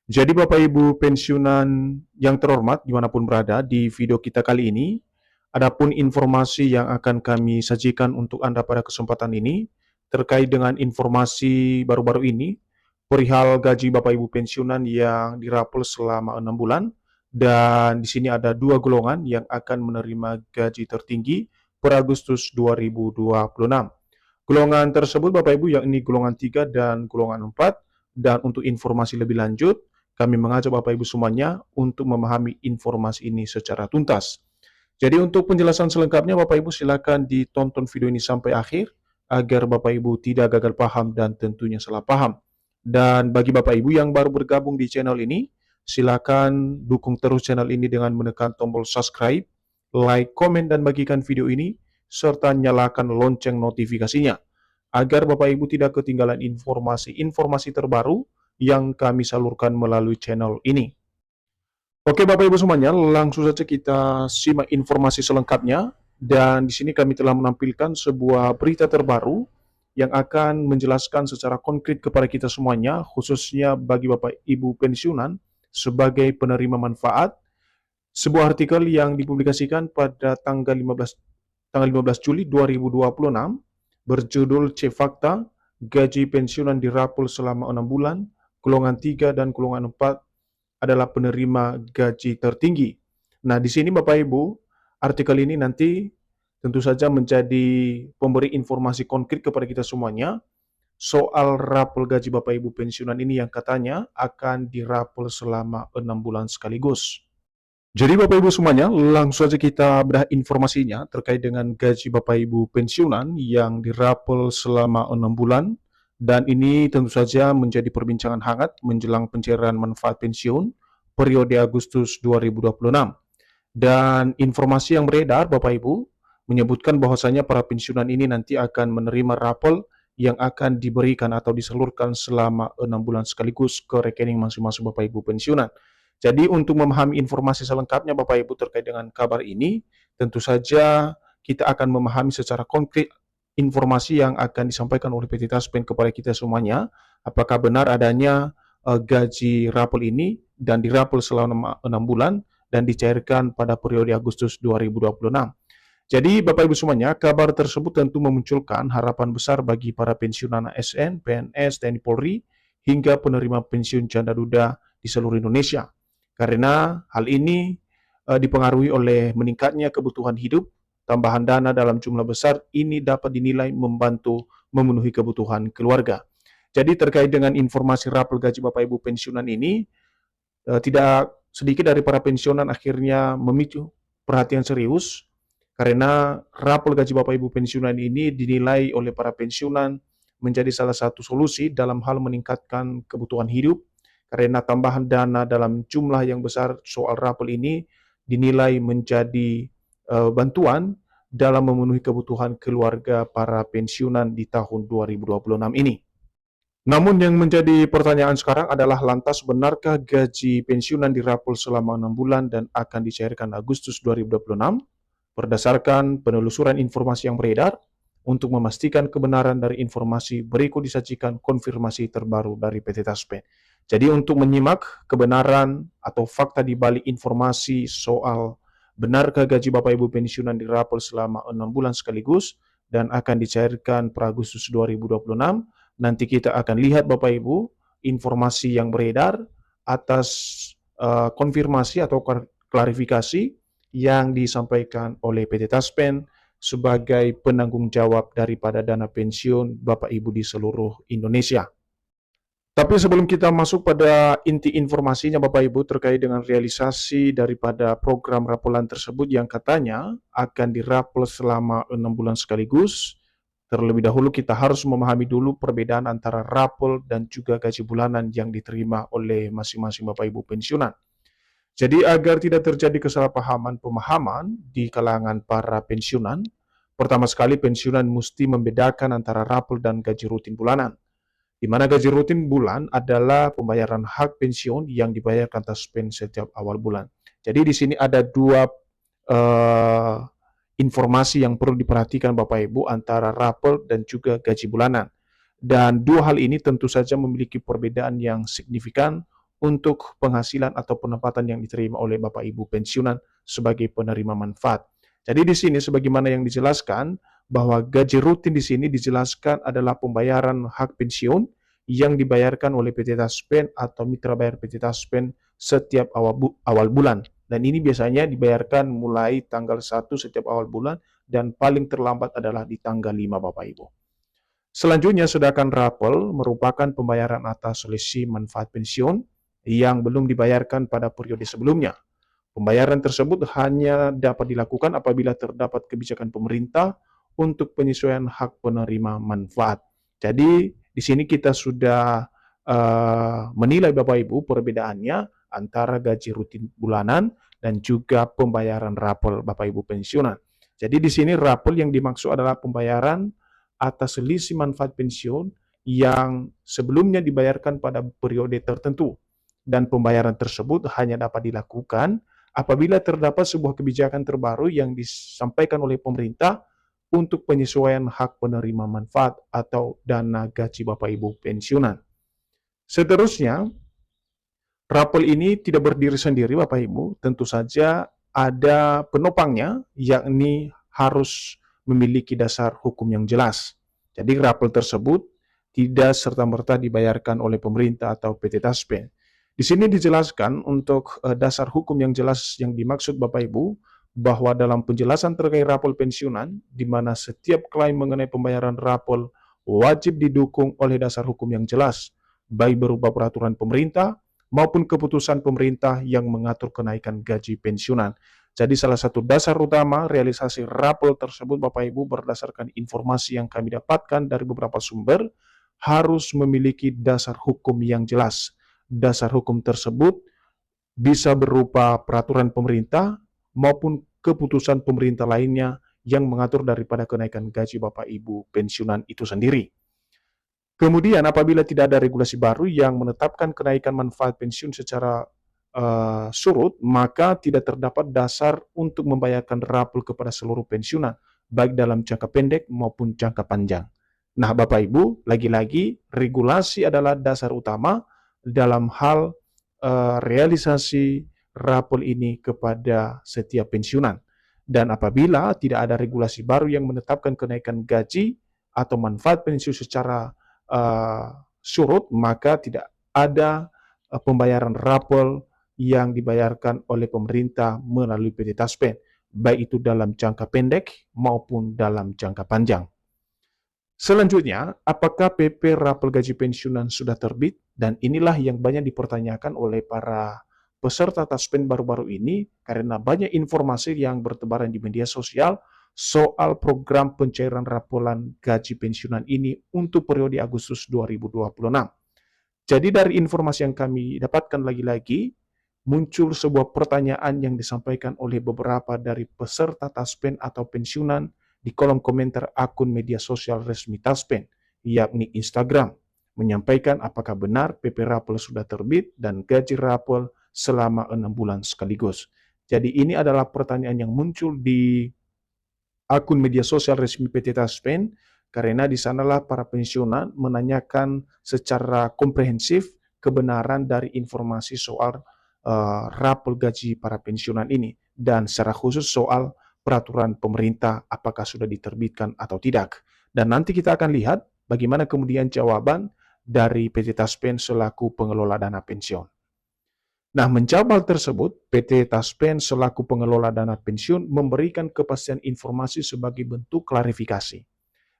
Jadi Bapak Ibu pensiunan yang terhormat dimanapun berada, di video kita kali ini, adapun informasi yang akan kami sajikan untuk Anda pada kesempatan ini, terkait dengan informasi baru-baru ini, perihal gaji Bapak Ibu pensiunan yang dirapel selama 6 bulan, dan di sini ada dua golongan yang akan menerima gaji tertinggi per Agustus 2026. Golongan tersebut Bapak Ibu yakni golongan 3 dan golongan 4. Dan untuk informasi lebih lanjut, kami mengajak Bapak Ibu semuanya untuk memahami informasi ini secara tuntas. Jadi untuk penjelasan selengkapnya Bapak Ibu silakan ditonton video ini sampai akhir agar Bapak Ibu tidak gagal paham dan tentunya salah paham. Dan bagi Bapak Ibu yang baru bergabung di channel ini, silakan dukung terus channel ini dengan menekan tombol subscribe, like, komen, dan bagikan video ini, serta nyalakan lonceng notifikasinya agar Bapak Ibu tidak ketinggalan informasi-informasi terbaru yang kami salurkan melalui channel ini. Oke Bapak Ibu semuanya, langsung saja kita simak informasi selengkapnya. Dan di sini kami telah menampilkan sebuah berita terbaru yang akan menjelaskan secara konkret kepada kita semuanya, khususnya bagi Bapak Ibu pensiunan sebagai penerima manfaat, sebuah artikel yang dipublikasikan pada tanggal 15 Juli 2026 berjudul C Fakta, Gaji Pensiunan dirapel selama 6 bulan, golongan 3 dan golongan 4 adalah penerima gaji tertinggi. Nah, di sini Bapak Ibu, artikel ini nanti tentu saja menjadi pemberi informasi konkret kepada kita semuanya soal rapel gaji Bapak Ibu pensiunan ini yang katanya akan dirapel selama 6 bulan sekaligus. Jadi Bapak Ibu semuanya, langsung saja kita bedah informasinya terkait dengan gaji Bapak Ibu pensiunan yang dirapel selama 6 bulan. Dan ini tentu saja menjadi perbincangan hangat menjelang pencairan manfaat pensiun periode Agustus 2026. Dan informasi yang beredar Bapak Ibu menyebutkan bahwasanya para pensiunan ini nanti akan menerima rapel yang akan diberikan atau disalurkan selama 6 bulan sekaligus ke rekening masing-masing Bapak Ibu pensiunan. Jadi untuk memahami informasi selengkapnya Bapak Ibu terkait dengan kabar ini, tentu saja kita akan memahami secara konkret informasi yang akan disampaikan oleh PT Taspen kepada kita semuanya, apakah benar adanya gaji rapel ini dan dirapel selama 6 bulan dan dicairkan pada periode Agustus 2026. Jadi Bapak Ibu semuanya, kabar tersebut tentu memunculkan harapan besar bagi para pensiunan ASN, PNS, TNI Polri, hingga penerima pensiun janda duda di seluruh Indonesia. Karena hal ini dipengaruhi oleh meningkatnya kebutuhan hidup, tambahan dana dalam jumlah besar ini dapat dinilai membantu memenuhi kebutuhan keluarga. Jadi terkait dengan informasi rapel gaji Bapak Ibu pensiunan ini, tidak sedikit dari para pensiunan akhirnya memicu perhatian serius karena rapel gaji Bapak Ibu pensiunan ini dinilai oleh para pensiunan menjadi salah satu solusi dalam hal meningkatkan kebutuhan hidup karena tambahan dana dalam jumlah yang besar soal rapel ini dinilai menjadi bantuan dalam memenuhi kebutuhan keluarga para pensiunan di tahun 2026 ini. Namun yang menjadi pertanyaan sekarang adalah lantas benarkah gaji pensiunan dirapel selama 6 bulan dan akan dicairkan Agustus 2026? Berdasarkan penelusuran informasi yang beredar, untuk memastikan kebenaran dari informasi berikut disajikan konfirmasi terbaru dari PT Taspen. Jadi untuk menyimak kebenaran atau fakta di balik informasi soal benarkah gaji Bapak Ibu pensiunan dirapel selama 6 bulan sekaligus dan akan dicairkan per Agustus 2026, nanti kita akan lihat Bapak Ibu informasi yang beredar atas konfirmasi atau klarifikasi yang disampaikan oleh PT Taspen sebagai penanggung jawab daripada dana pensiun Bapak Ibu di seluruh Indonesia. Tapi sebelum kita masuk pada inti informasinya Bapak Ibu terkait dengan realisasi daripada program rapelan tersebut yang katanya akan dirapel selama 6 bulan sekaligus, terlebih dahulu kita harus memahami dulu perbedaan antara rapel dan juga gaji bulanan yang diterima oleh masing-masing Bapak Ibu pensiunan. Jadi agar tidak terjadi kesalahpahaman pemahaman di kalangan para pensiunan, pertama sekali pensiunan mesti membedakan antara rapel dan gaji rutin bulanan. Di mana gaji rutin bulan adalah pembayaran hak pensiun yang dibayarkan Taspen setiap awal bulan. Jadi di sini ada dua informasi yang perlu diperhatikan Bapak Ibu antara rapel dan juga gaji bulanan. Dan dua hal ini tentu saja memiliki perbedaan yang signifikan untuk penghasilan atau pendapatan yang diterima oleh Bapak Ibu pensiunan sebagai penerima manfaat. Jadi di sini sebagaimana yang dijelaskan bahwa gaji rutin di sini dijelaskan adalah pembayaran hak pensiun yang dibayarkan oleh PT Taspen atau mitra bayar PT Taspen setiap awal bulan. Dan ini biasanya dibayarkan mulai tanggal 1 setiap awal bulan dan paling terlambat adalah di tanggal 5 Bapak Ibu. Selanjutnya, sedangkan rapel merupakan pembayaran atas selisih manfaat pensiun yang belum dibayarkan pada periode sebelumnya. Pembayaran tersebut hanya dapat dilakukan apabila terdapat kebijakan pemerintah untuk penyesuaian hak penerima manfaat. Jadi, di sini kita sudah menilai Bapak Ibu perbedaannya antara gaji rutin bulanan dan juga pembayaran rapel Bapak Ibu pensiunan. Jadi di sini rapel yang dimaksud adalah pembayaran atas selisih manfaat pensiun yang sebelumnya dibayarkan pada periode tertentu, dan pembayaran tersebut hanya dapat dilakukan apabila terdapat sebuah kebijakan terbaru yang disampaikan oleh pemerintah untuk penyesuaian hak penerima manfaat atau dana gaji Bapak Ibu pensiunan. Seterusnya, rapel ini tidak berdiri sendiri Bapak Ibu, tentu saja ada penopangnya, yakni harus memiliki dasar hukum yang jelas. Jadi rapel tersebut tidak serta-merta dibayarkan oleh pemerintah atau PT Taspen. Di sini dijelaskan untuk dasar hukum yang jelas yang dimaksud Bapak Ibu, bahwa dalam penjelasan terkait rapel pensiunan, di mana setiap klaim mengenai pembayaran rapel wajib didukung oleh dasar hukum yang jelas, baik berupa peraturan pemerintah maupun keputusan pemerintah yang mengatur kenaikan gaji pensiunan. Jadi salah satu dasar utama realisasi rapel tersebut Bapak Ibu berdasarkan informasi yang kami dapatkan dari beberapa sumber, harus memiliki dasar hukum yang jelas. Dasar hukum tersebut bisa berupa peraturan pemerintah maupun keputusan pemerintah lainnya yang mengatur daripada kenaikan gaji Bapak Ibu pensiunan itu sendiri. Kemudian apabila tidak ada regulasi baru yang menetapkan kenaikan manfaat pensiun secara surut, maka tidak terdapat dasar untuk membayarkan rapel kepada seluruh pensiunan, baik dalam jangka pendek maupun jangka panjang. Nah, Bapak Ibu, lagi-lagi regulasi adalah dasar utama dalam hal realisasi rapel ini kepada setiap pensiunan. Dan apabila tidak ada regulasi baru yang menetapkan kenaikan gaji atau manfaat pensiun secara surut, maka tidak ada pembayaran rapel yang dibayarkan oleh pemerintah melalui PT Taspen, baik itu dalam jangka pendek maupun dalam jangka panjang. Selanjutnya, apakah PP Rapel Gaji Pensiunan sudah terbit? Dan inilah yang banyak dipertanyakan oleh para peserta Taspen baru-baru ini, karena banyak informasi yang bertebaran di media sosial soal program pencairan rapolan gaji pensiunan ini untuk periode Agustus 2026. Jadi dari informasi yang kami dapatkan lagi-lagi, muncul sebuah pertanyaan yang disampaikan oleh beberapa dari peserta Taspen atau pensiunan di kolom komentar akun media sosial resmi Taspen, yakni Instagram, menyampaikan apakah benar PP Rapel sudah terbit dan gaji Rapel selama 6 bulan sekaligus. Jadi ini adalah pertanyaan yang muncul di akun media sosial resmi PT Taspen, karena di sanalah para pensiunan menanyakan secara komprehensif kebenaran dari informasi soal rapel gaji para pensiunan ini, dan secara khusus soal peraturan pemerintah apakah sudah diterbitkan atau tidak. Dan nanti kita akan lihat bagaimana kemudian jawaban dari PT Taspen selaku pengelola dana pensiun. Nah, menjawab hal tersebut, PT Taspen selaku pengelola dana pensiun memberikan kepastian informasi sebagai bentuk klarifikasi.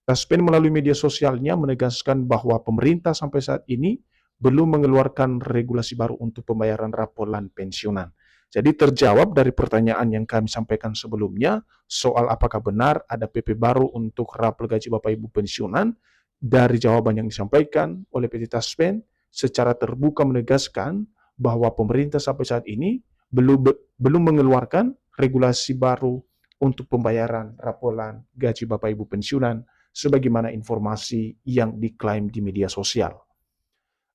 Taspen melalui media sosialnya menegaskan bahwa pemerintah sampai saat ini belum mengeluarkan regulasi baru untuk pembayaran rapolan pensiunan. Jadi terjawab dari pertanyaan yang kami sampaikan sebelumnya soal apakah benar ada PP baru untuk rapel gaji Bapak Ibu pensiunan. Dari jawaban yang disampaikan oleh PT Taspen secara terbuka menegaskan bahwa pemerintah sampai saat ini belum mengeluarkan regulasi baru untuk pembayaran rapolan gaji Bapak Ibu pensiunan sebagaimana informasi yang diklaim di media sosial.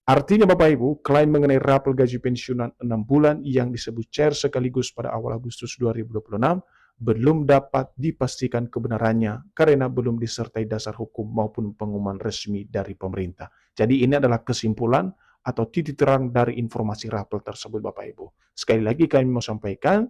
Artinya Bapak Ibu, klaim mengenai rapel gaji pensiunan 6 bulan yang disebut cair sekaligus pada awal Agustus 2026 belum dapat dipastikan kebenarannya karena belum disertai dasar hukum maupun pengumuman resmi dari pemerintah. Jadi ini adalah kesimpulan atau titik terang dari informasi rapel tersebut, Bapak Ibu. Sekali lagi kami mau sampaikan,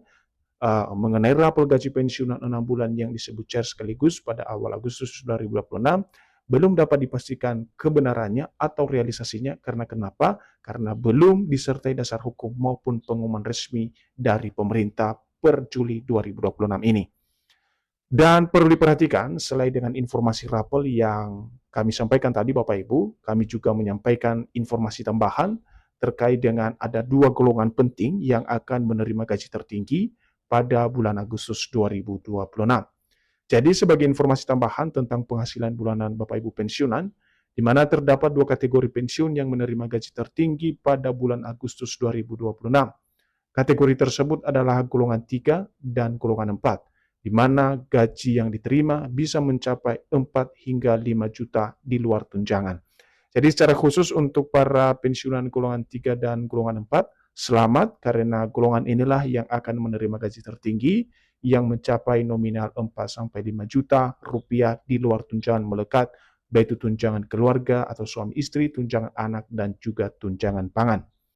mengenai rapel gaji pensiunan 6 bulan yang disebut cair sekaligus pada awal Agustus 2026, belum dapat dipastikan kebenarannya atau realisasinya. Karena kenapa? Karena belum disertai dasar hukum maupun pengumuman resmi dari pemerintah per Juli 2026 ini. Dan perlu diperhatikan, selain dengan informasi rapel yang kami sampaikan tadi, Bapak Ibu, kami juga menyampaikan informasi tambahan terkait dengan ada 2 golongan penting yang akan menerima gaji tertinggi pada bulan Agustus 2026. Jadi sebagai informasi tambahan tentang penghasilan bulanan Bapak Ibu pensiunan, di mana terdapat 2 kategori pensiun yang menerima gaji tertinggi pada bulan Agustus 2026. Kategori tersebut adalah golongan 3 dan golongan 4, di mana gaji yang diterima bisa mencapai 4 hingga 5 juta di luar tunjangan. Jadi secara khusus untuk para pensiunan golongan 3 dan golongan 4, selamat karena golongan inilah yang akan menerima gaji tertinggi yang mencapai nominal 4-5 juta rupiah di luar tunjangan melekat, baik itu tunjangan keluarga atau suami istri, tunjangan anak, dan juga tunjangan pangan.